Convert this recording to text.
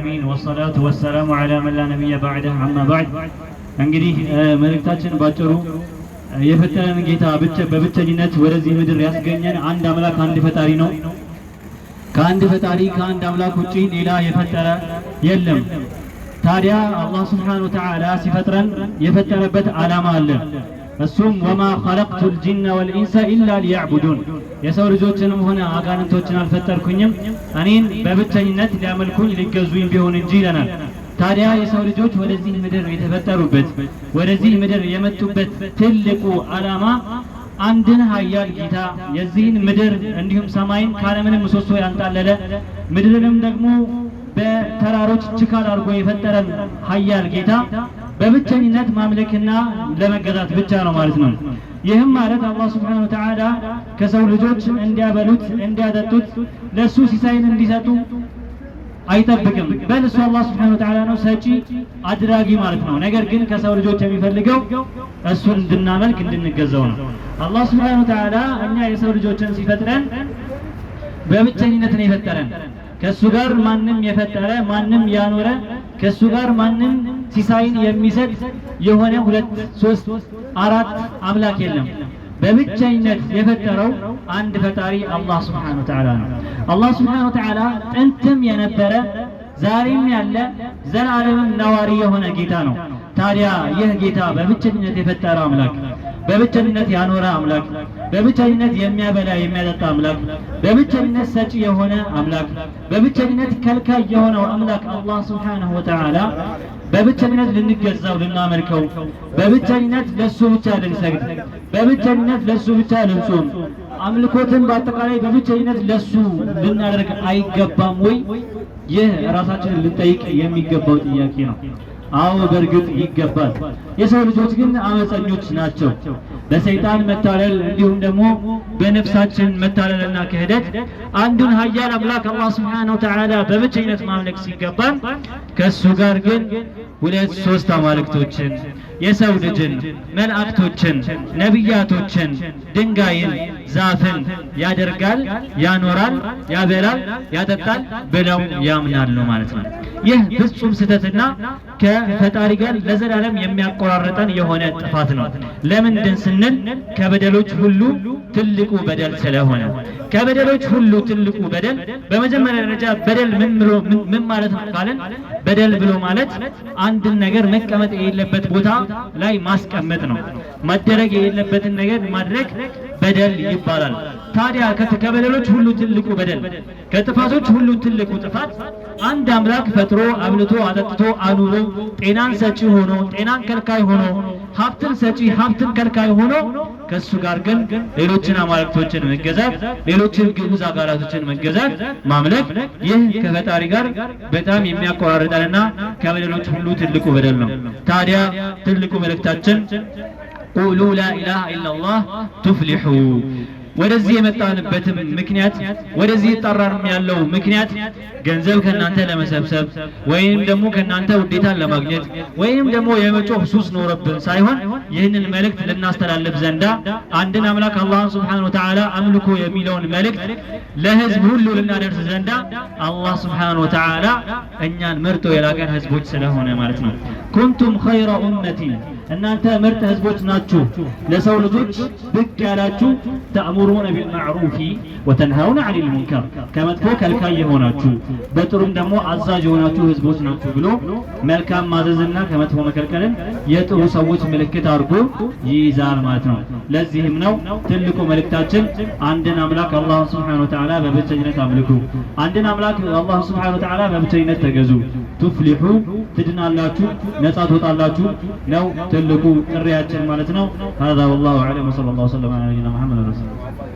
العالمين والصلاة والسلام على من لا نبي بعده أما بعد እንግዲህ መልእክታችን ባጭሩ የፈጠረን ጌታ በብቸኝነት ወደዚህ ምድር ያስገኘን አንድ አምላክ አንድ ፈጣሪ ነው። ከአንድ ፈጣሪ ከአንድ አምላክ ውጪ ሌላ የፈጠረ የለም። ታዲያ አላህ Subhanahu Wa Ta'ala ሲፈጥረን የፈጠረበት ዓላማ አለ። እሱም ወማ ኸለቅቱል ጂነ ወልኢንሰ ኢላ ሊያዕቡዱን የሰው ልጆችንም ሆነ አጋንንቶችን አልፈጠርኩኝም እኔን በብቸኝነት ሊያመልኩኝ ሊገዙኝ ቢሆን እንጂ ይለናል። ታዲያ የሰው ልጆች ወደዚህ ምድር የተፈጠሩበት ወደዚህ ምድር የመጡበት ትልቁ ዓላማ አንድን ኃያል ጌታ የዚህን ምድር እንዲሁም ሰማይን ካለምንም ምሰሶ ያንጣለለ ምድርንም ደግሞ በተራሮች ችካል አድርጎ የፈጠረን ኃያል ጌታ በብቸኝነት ማምለክና ለመገዛት ብቻ ነው ማለት ነው። ይህም ማለት አላህ Subhanahu Wa Ta'ala ከሰው ልጆች እንዲያበሉት እንዲያጠጡት ለሱ ሲሳይን እንዲሰጡ አይጠብቅም። በልሱ አላህ Subhanahu Wa Ta'ala ነው ሰጪ አድራጊ ማለት ነው። ነገር ግን ከሰው ልጆች የሚፈልገው እሱን እንድናመልክ እንድንገዛው ነው። አላህ Subhanahu Wa Ta'ala እኛ የሰው ልጆችን ሲፈጥረን በብቸኝነት ነው የፈጠረን። ከሱ ጋር ማንም የፈጠረ ማንም ያኖረ ከሱ ጋር ማንም ሲሳይን የሚሰጥ የሆነ 2 3 4 አምላክ የለም። በብቸኝነት የፈጠረው አንድ ፈጣሪ አላህ Subhanahu Wa Ta'ala ነው። አላህ Subhanahu Wa Ta'ala ጥንትም የነበረ ዛሬም ያለ ዘላለምም ነዋሪ የሆነ ጌታ ነው። ታዲያ ይህ ጌታ በብቸኝነት የፈጠረ አምላክ በብቸኝነት ያኖረ አምላክ በብቸኝነት የሚያበላ የሚያጠጣ አምላክ በብቸኝነት ሰጪ የሆነ አምላክ በብቸኝነት ከልካይ የሆነው አምላክ አላህ Subhanahu Wa Ta'ala በብቸኝነት ልንገዛው ልናመልከው በብቸኝነት ለሱ ብቻ ልንሰግድ በብቸኝነት ለሱ ብቻ ልንጾም አምልኮትን በአጠቃላይ በብቸኝነት ለሱ ልናደርግ አይገባም ወይ? ይህ ራሳችንን ልንጠይቅ የሚገባው ጥያቄ ነው። አዎ በእርግጥ ይገባል። የሰው ልጆች ግን አመፀኞች ናቸው። በሰይጣን መታለል እንዲሁም ደግሞ በነፍሳችን መታለልና ክህደት አንዱን ኃያል አምላክ አላህ Subhanahu Wa Ta'ala በብቸኝነት ማምለክ ሲገባን ከሱ ጋር ግን 2 3 አማልክቶችን የሰው ልጅን መላእክቶችን ነብያቶችን ድንጋይን ዛፍን ያደርጋል ያኖራል ያበላል ያጠጣል ብለው ያምናሉ ማለት ነው። ይህ ፍጹም ስህተትና ከፈጣሪ ጋር ለዘላለም የሚያቆራርጠን የሆነ ጥፋት ነው። ለምንድን ስንል ከበደሎች ሁሉ ትልቁ በደል ስለሆነ ከበደሎች ሁሉ ትልቁ በደል በመጀመሪያ ደረጃ በደል ምን ማለት ነው ካለን በደል ብሎ ማለት አንድን ነገር መቀመጥ የሌለበት ቦታ ላይ ማስቀመጥ ነው። ማድረግ የሌለበትን ነገር ማድረግ በደል ይባላል። ታዲያ ከበደሎች ሁሉ ትልቁ በደል ከጥፋቶች ሁሉ ትልቁ ጥፋት አንድ አምላክ ፈጥሮ አብልቶ አጠጥቶ አኑሮ ጤናን ሰጪ ሆኖ ጤናን ከልካይ ሆኖ ሀብትን ሰጪ ሀብትን ከልካይ ሆኖ ከሱ ጋር ግን ሌሎችን አማልክቶችን መገዛት ሌሎችን ግዑዝ አካላቶችን መገዛት ማምለክ ይህ ከፈጣሪ ጋር በጣም የሚያቆራርጠንና ከበደሎች ሁሉ ትልቁ በደል ነው። ታዲያ ትልቁ መልእክታችን ቁሉ ላ ኢላሃ ኢላላህ ቱፍሊሑ ወደዚህ የመጣንበትም ምክንያት ወደዚህ ተጣራርም ያለው ምክንያት ገንዘብ ከናንተ ለመሰብሰብ ወይም ደግሞ ከናንተ ውዴታን ለማግኘት ወይም ደግሞ የመጮህ ሱስ ኖረብን ሳይሆን ይህንን መልእክት ልናስተላልፍ ዘንዳ አንድን አምላክ አላህ Subhanahu Wa Ta'ala አምልኮ የሚለውን መልእክት ለህዝብ ሁሉ ልናደርስ ዘንዳ አላህ Subhanahu Wa Ta'ala እኛን መርጦ የላከን ህዝቦች ስለሆነ ማለት ነው። ኩንቱም ኸይረ ኡመቲ እናንተ ምርጥ ህዝቦች ናችሁ ለሰው ልጆች ብቅ ያላችሁ ተአሙሩነ ቢልማዕሩፊ ወተንሃውነ ዐኒል ሙንከር ከመጥፎ ከልካይ የሆናችሁ በጥሩም ደግሞ አዛዥ የሆናችሁ ህዝቦች ናችሁ ብሎ መልካም ማዘዝና ከመጥፎ መከልከልን የጥሩ ሰዎች ምልክት አድርጎ ይይዛል ማለት ነው። ለዚህም ነው ትልቁ መልእክታችን አንድን አምላክ አላህ Subhanahu Wa Ta'ala በብቸኝነት አምልኩ አንድን አምላክ አላህ Subhanahu Wa Ta'ala በብቸኝነት ተገዙ ቱፍሊሑ ትድናላችሁ ነጻ ትወጣላችሁ ነው ትልቁ ጥሪያችን ማለት ነው። هذا والله اعلم وصلى الله وسلم على نبينا محمد رسول الله